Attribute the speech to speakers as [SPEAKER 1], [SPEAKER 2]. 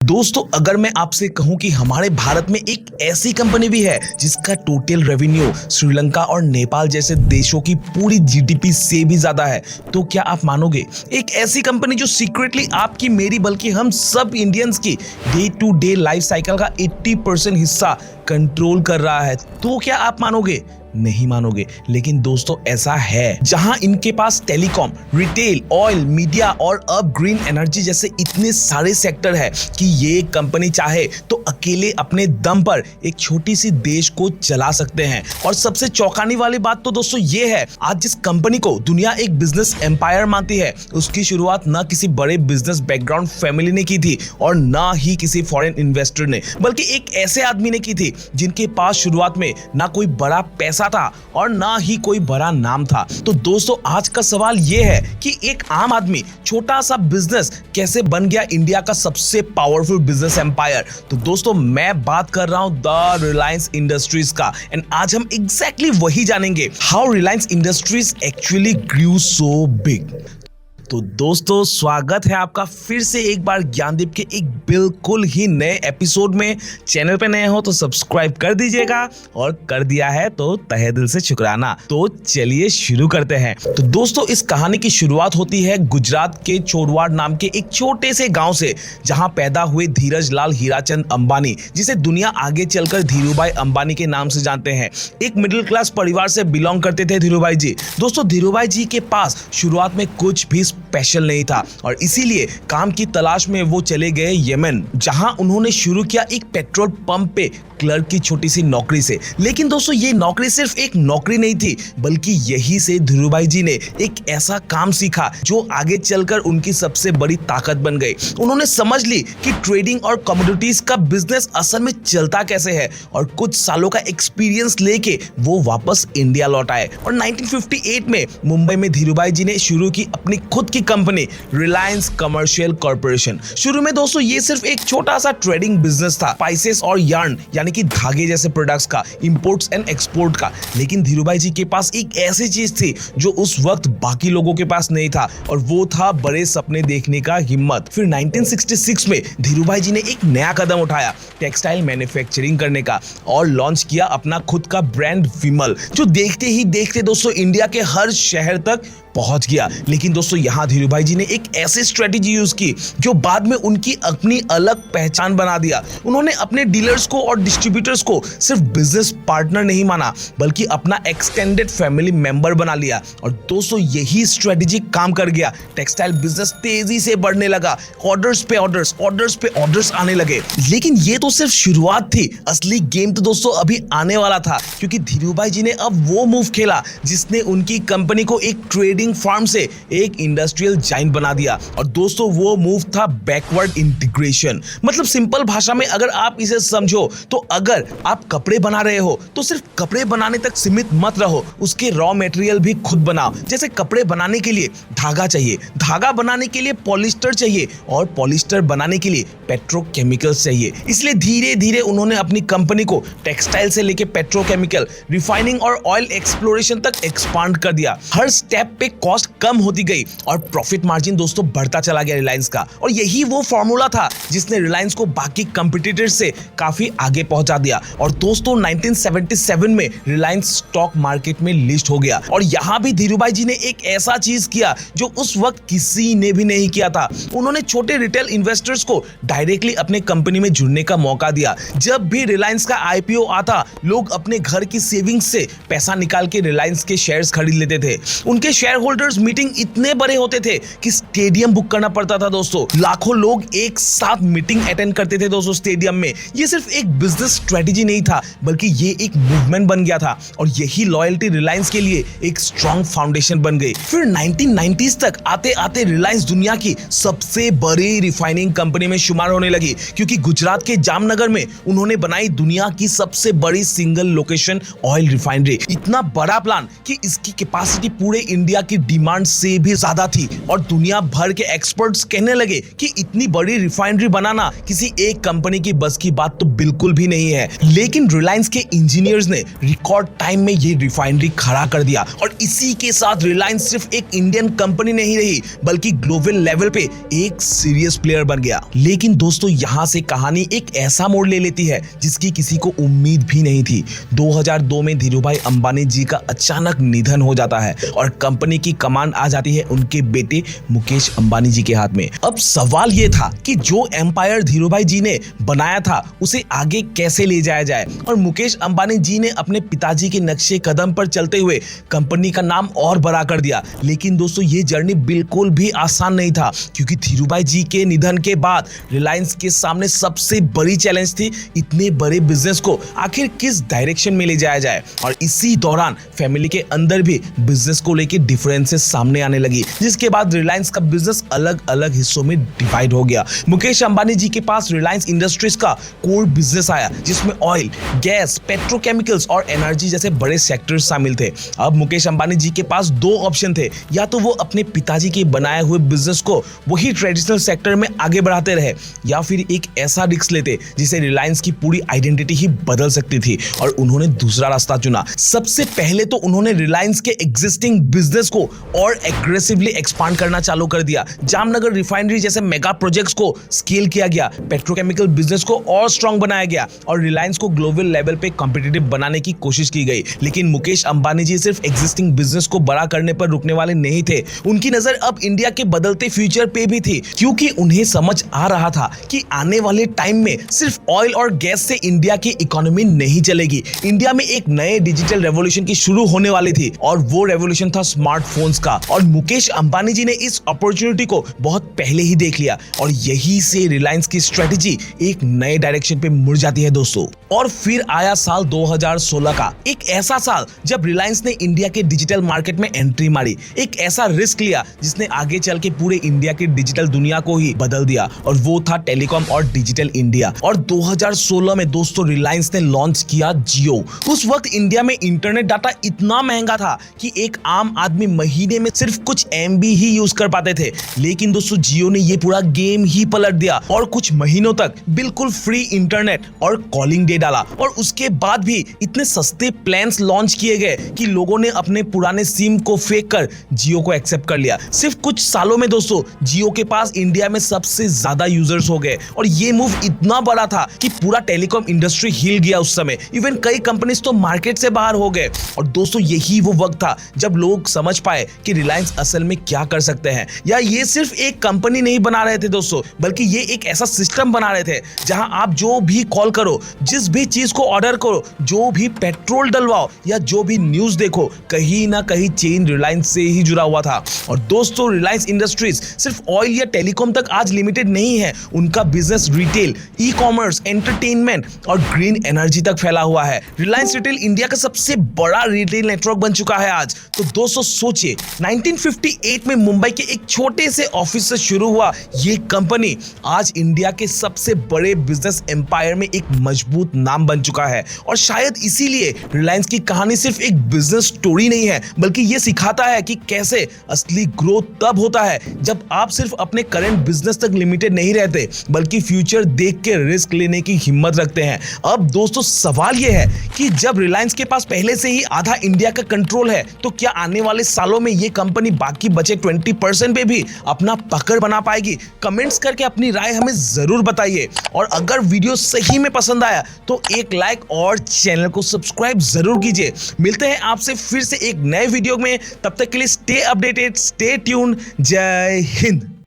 [SPEAKER 1] दोस्तों अगर मैं आपसे कहूं कि हमारे भारत में एक ऐसी कंपनी भी है जिसका टोटल रेवेन्यू श्रीलंका और नेपाल जैसे देशों की पूरी जीडीपी से भी ज्यादा है, तो क्या आप मानोगे? एक ऐसी कंपनी जो सीक्रेटली आपकी, मेरी, बल्कि हम सब इंडियंस की day to day life cycle का 80% हिस्सा कंट्रोल कर रहा है, तो क्या आप मानोगे? नहीं मानोगे। लेकिन दोस्तों ऐसा है, जहां इनके पास टेलीकॉम, रिटेल, ऑयल, मीडिया और अब ग्रीन एनर्जी जैसे इतने सारे सेक्टर है कि ये कंपनी चाहे तो अकेले अपने दम पर एक छोटी सी देश को चला सकते हैं। और सबसे चौंकाने वाली बात तो दोस्तों ये है, आज जिस कंपनी को दुनिया एक बिजनेस एम्पायर मानती है, उसकी शुरुआत न किसी बड़े बिजनेस बैकग्राउंड फैमिली ने की थी और ना ही किसी फॉरेन इन्वेस्टर ने, बल्कि एक ऐसे आदमी ने की थी जिनके पास शुरुआत में ना कोई बड़ा पैसा था और ना ही कोई बड़ा नाम था। तो दोस्तों आज का सवाल यह है कि एक आम आदमी छोटा सा बिजनेस कैसे बन गया इंडिया का सबसे पावरफुल बिजनेस एम्पायर। तो दोस्तों मैं बात कर रहा हूं द रिलायंस इंडस्ट्रीज का, एंड आज हम एग्जैक्टली वही जानेंगे, how Reliance Industries actually grew so big. तो दोस्तों स्वागत है आपका फिर से एक बार ज्ञानदीप के एक बिल्कुल ही नए एपिसोड में। चैनल पे नए हो तो सब्सक्राइब कर दीजिएगा और कर दिया है तो तहे दिल से शुक्राना। तो चलिए शुरू करते हैं। तो दोस्तों इस कहानी की शुरुआत होती है गुजरात के छोरवाड़ नाम के एक छोटे से गांव से, जहां पैदा हुए धीरज लाल हीराचंद अंबानी, जिसे दुनिया आगे चलकर धीरूभाई अंबानी के नाम से जानते हैं। एक मिडिल क्लास परिवार से बिलोंग करते थे धीरूभाई जी। दोस्तों धीरूभाई जी के पास शुरुआत में कुछ भी स्पेशल नहीं था और इसीलिए काम की तलाश में वो चले गए यमन, जहां उन्होंने शुरू किया एक पेट्रोल पंप पे क्लर्क की छोटी सी नौकरी से। लेकिन दोस्तों ये नौकरी सिर्फ एक नौकरी नहीं थी, बल्कि यही से धीरूभाई जी ने एक ऐसा काम सीखा जो आगे चलकर उनकी सबसे बड़ी ताकत बन गई। उन्होंने समझ ली कि ट्रेडिंग और कमोडिटीज का बिजनेस असल में चलता कैसे है, और कुछ सालों का एक्सपीरियंस लेके वो वापस इंडिया लौट आए और 1958 में मुंबई में धीरूभाई जी ने शुरू की अपनी खुद की कंपनी रिलायंस कमर्शियल कॉर्पोरेशन। शुरू में दोस्तों ये सिर्फ एक छोटा सा ट्रेडिंग बिजनेस था, स्पाइसेस और यार्न यानी कि धागे जैसे प्रोडक्ट्स का, इंपोर्ट्स एंड एक्सपोर्ट का। लेकिन धीरूभाई जी के पास एक ऐसी चीज थी जो उस वक्त बाकी लोगों के पास नहीं था, और वो था बड़े सपने देखने का हिम्मत। फिर 1966 में धीरूभाई जी ने एक नया कदम उठाया, टेक्सटाइल मैन्युफैक्चरिंग करने का, और लॉन्च किया अपना खुद का ब्रांड विमल, जो देखते ही देखते दोस्तों इंडिया के हर शहर तक पहुंच गया। लेकिन दोस्तों यहां धीरूभाई जी ने एक ऐसी स्ट्रेटेजी यूज की जो बाद में उनकी अपनी अलग पहचान बना दिया। उन्होंने अपने डीलर्स को और डिस्ट्रीब्यूटर्स को सिर्फ बिजनेस पार्टनर नहीं माना, बल्कि अपना एक्सटेंडेड फैमिली मेंबर बना लिया। और दोस्तों यही स्ट्रेटेजी काम कर गया। टेक्सटाइल बिजनेस तेजी से बढ़ने लगा, ऑर्डर्स पे ऑर्डर्स आने लगे। लेकिन ये तो सिर्फ शुरुआत थी, असली गेम तो दोस्तों अभी आने वाला था, क्योंकि धीरूभाई जी ने अब वो मूव खेला जिसने उनकी कंपनी को एक ट्रेडिंग फार्म से एक इंडस्ट्रियल जाइंट बना दिया। और दोस्तों वो मूव था बैकवर्ड इंटीग्रेशन। मतलब सिंपल भाषा में अगर आप इसे समझो तो अगर आप कपड़े बना रहे हो तो सिर्फ कपड़े बनाने तक सीमित मत रहो, उसके रॉ मटेरियल भी खुद बनाओ। जैसे कपड़े बनाने के लिए धागा चाहिए, धागा बनाने के लिए पॉलिस्टर चाहिए, और पॉलिस्टर बनाने के लिए पेट्रोकेमिकल्स चाहिए। इसलिए धीरे धीरे उन्होंने अपनी कंपनी को टेक्सटाइल से लेके पेट्रोकेमिकल, रिफाइनिंग और ऑयल एक्सप्लोरेशन तक एक्सपांड कर दिया। हर स्टेप पे कॉस्ट कम होती गई और प्रॉफिट मार्जिन दोस्तों बढ़ता चला गया रिलायंस का। और यही वो फॉर्मूला था जिसने रिलायंस को बाकी कंपटीटर्स से काफी आगे पहुंचा दिया। और दोस्तों 1977 में रिलायंस स्टॉक मार्केट में लिस्ट हो गया। और यहां भी धीरूभाई जी ने एक ऐसा चीज किया जो उस वक्त किसी ने भी नहीं किया था। उन्होंने छोटे रिटेल इन्वेस्टर्स को डायरेक्टली अपने कंपनी में जुड़ने का मौका दिया। जब भी रिलायंस का आईपीओ आता, लोग अपने घर की सेविंग्स से पैसा निकाल के रिलायंस के शेयर्स खरीद लेते थे। उनके शेयर होल्डर्स मीटिंग इतने बड़े होते थे कि स्टेडियम बुक करना पड़ता था दोस्तों। लाखों लोग एक साथ मीटिंग अटेंड करते थे दोस्तों स्टेडियम में। ये सिर्फ एक बिजनेस स्ट्रेटेजी नहीं था, बल्कि ये एक मूवमेंट बन गया था, और यही लॉयल्टी रिलायंस के लिए एक स्ट्रॉन्ग फाउंडेशन बन गई। फिर 1990s तक आते आते रिलायंस दुनिया की सबसे बड़ी रिफाइनिंग कंपनी में शुमार होने लगी, क्योंकि गुजरात के जामनगर में उन्होंने बनाई दुनिया की सबसे बड़ी सिंगल लोकेशन ऑयल रिफाइनरी। इतना बड़ा प्लान कि इसकी कैपेसिटी पूरे इंडिया की डिमांड से भी ज्यादा थी, और दुनिया भर के एक्सपर्ट्स कहने लगे कि इतनी बड़ी रिफाइनरी बनाना किसी एक कंपनी की बस की बात तो बिल्कुल भी नहीं है। लेकिन रिलायंस के इंजीनियर्स ने रिकॉर्ड टाइम में ये रिफाइनरी खड़ा कर दिया और इसी के साथ रिलायंस सिर्फ एक इंडियन कंपनी नहीं रही बल्कि ग्लोबल लेवल पे एक सीरियस प्लेयर बन गया। लेकिन दोस्तों यहां से कहानी एक ऐसा मोड़ ले लेती है जिसकी किसी को उम्मीद भी नहीं थी। 2002 में धीरूभाई अंबानी जी का अचानक निधन हो जाता है और कंपनी की कमान आ जाती है उनके बेटे मुकेश अंबानी जी के हाथ में। अब सवाल ये था कि जो एम्पायर धीरूभाई जी ने बनाया था उसे आगे कैसे ले जाया जाए और मुकेश अंबानी जी ने अपने पिताजी के नक्शे कदम पर चलते हुए कंपनी का नाम और बड़ा कर दिया। लेकिन दोस्तों ये जर्नी बिल्कुल भी आसान नहीं था क्योंकि धीरूभाई जी के निधन के बाद रिलायंस के सामने सबसे बड़ी चैलेंज थी इतने बड़े बिजनेस को आखिर किस डायरेक्शन में ले जाया जाए। और इसी दौरान फैमिली के अंदर भी बिजनेस को लेकर डिफरेंसेस सामने आने लगी, जिसके बाद रिलायंस का बिजनेस अलग अलग हिस्सों में डिवाइड हो गया। मुकेश अंबानी जी के पास रिलायंस इंडस्ट्रीज का कोर बिजनेस आया जिसमें ऑयल, गैस, पेट्रोकेमिकल्स और एनर्जी जैसे बड़े सेक्टर्स शामिल थे। अब मुकेश अंबानी जी के पास दो ऑप्शन थे, या तो वो अपने पिताजी के बनाए हुए बिजनेस को वही ट्रेडिशनल सेक्टर में आगे बढ़ाते रहे या फिर एक ऐसा रिस्क लेते जिसे रिलायंस की पूरी आइडेंटिटी ही बदल सकती थी। और उन्होंने दूसरा रास्ता चुना। सबसे पहले तो उन्होंने रिलायंस के एग्जिस्टिंग बिजनेस को और एग्रेसिवली एक्सपांड करना चालू कर दिया। जामनगर रिफाइनरी जैसे मेगा प्रोजेक्ट्स को स्केल किया गया, पेट्रोकेमिकल बिजनेस को और स्ट्रांग बनाया गया और रिलायंस को ग्लोबल लेवल पे कॉम्पिटिटिव बनाने की कोशिश की गई। लेकिन मुकेश अंबानी जी सिर्फ एग्जिस्टिंग बिजनेस को बड़ा करने पर रुकने वाले नहीं थे। उनकी नजर अब इंडिया के बदलते फ्यूचर पे भी थी, क्योंकि उन्हें समझ आ रहा था कि आने वाले टाइम में सिर्फ ऑयल और गैस से इंडिया की इकोनॉमी नहीं चलेगी। इंडिया में एक नए डिजिटल रेवोल्यूशन की शुरू होने वाली थी और वो रेवोल्यूशन था स्मार्टफोन्स का। और मुकेश अंबानी जी ने इस अपॉर्चुनिटी को बहुत पहले ही देख लिया और यही से रिलायंस की स्ट्रेटेजी एक नए डायरेक्शन पे मुड़ जाती है दोस्तों। और फिर आया साल 2016 का, एक ऐसा साल जब रिलायंस ने इंडिया के डिजिटल मार्केट में एंट्री मारी, एक ऐसा रिस्क लिया जिसने आगे चल के पूरे इंडिया की डिजिटल दुनिया को ही बदल दिया और वो था टेलीकॉम और डिजिटल इंडिया। और 2016 में दोस्तों रिलायंस ने लॉन्च किया जियो। उस वक्त इंडिया में इंटरनेट डाटा इतना महंगा था कि एक आम आदमी महीने में सिर्फ कुछ MB ही यूज कर पाते थे। लेकिन दोस्तों जियो ने ये पूरा गेम ही पलट दिया और कुछ महीनों तक बिल्कुल फ्री इंटरनेट और कॉलिंग डे डाला। और उसके बाद भी इतने सस्ते प्लान्स लॉन्च किए गए कि लोगों ने अपने पुराने सिम को फेंक कर जियो को एक्सेप्ट कर लिया। सिर्फ कुछ सालों में दोस्तों जियो के पास इंडिया में सबसे ज्यादा यूजर्स हो गए और ये मूव इतना बड़ा था कि पूरा टेलीकॉम इंडस्ट्री हिल गया उस समय। इवन कई कंपनीज तो मार्केट से बाहर हो गए। और दोस्तों यही वो वक्त था जब लोग समझ पाए कि रिलायंस असल में क्या कर सकते हैं। या ये सिर्फ एक कंपनी नहीं बना रहे थे दोस्तों, बल्कि ये एक ऐसा सिस्टम बना रहे थे जहां आप जो भी कॉल करो, जिस भी चीज को ऑर्डर करो, जो भी पेट्रोल डलवाओ या जो भी न्यूज देखो, कहीं ना कहीं चेन रिलायंस से ही जुड़ा हुआ था। और दोस्तों रिलायंस इंडस्ट्रीज सिर्फ ऑयल या टेलीकॉम तक आज लिमिटेड नहीं है। उनका business retail, e commerce, entertainment और ग्रीन एनर्जी तक फैला हुआ है। रिलायंस रिटेल इंडिया का सबसे बड़ा रिटेल नेटवर्क बन चुका है आज। तो दोस्तों सोचिए 1958 में मुंबई के एक छोटे से ऑफिस से शुरू हुआ ये कंपनी आज इंडिया के सबसे बड़े बिजनेस एम्पायर में एक मजबूत नाम बन चुका है। और शायद इसीलिए रिलायंस की कहानी सिर्फ एक बिजनेस स्टोरी नहीं है, बल्कि ये सिखाता है कि कैसे असली ग्रोथ तब होता है जब आप सिर्फ अपने करंट बिजनेस तक लिमिटेड नहीं रहते, बल्कि फ्यूचर देख के रिस्क लेने की हिम्मत रखते हैं। अब दोस्तों सवाल यह है कि जब रिलायंस के पास पहले से ही आधा इंडिया का कंट्रोल है, तो क्या आने वाले सालों में ये कंपनी बाकी बचे 20% पे भी अपना पकड़ बना पाएगी? कमेंट्स करके अपनी राय हमें जरूर बताइए। और अगर वीडियो सही में पसंद आया तो एक लाइक और चैनल को सब्सक्राइब जरूर कीजिए। मिलते हैं आपसे फिर से एक नए वीडियो में, तब तक के लिए स्टे अपडेटेड, स्टे ट्यून्ड। जय हिंद।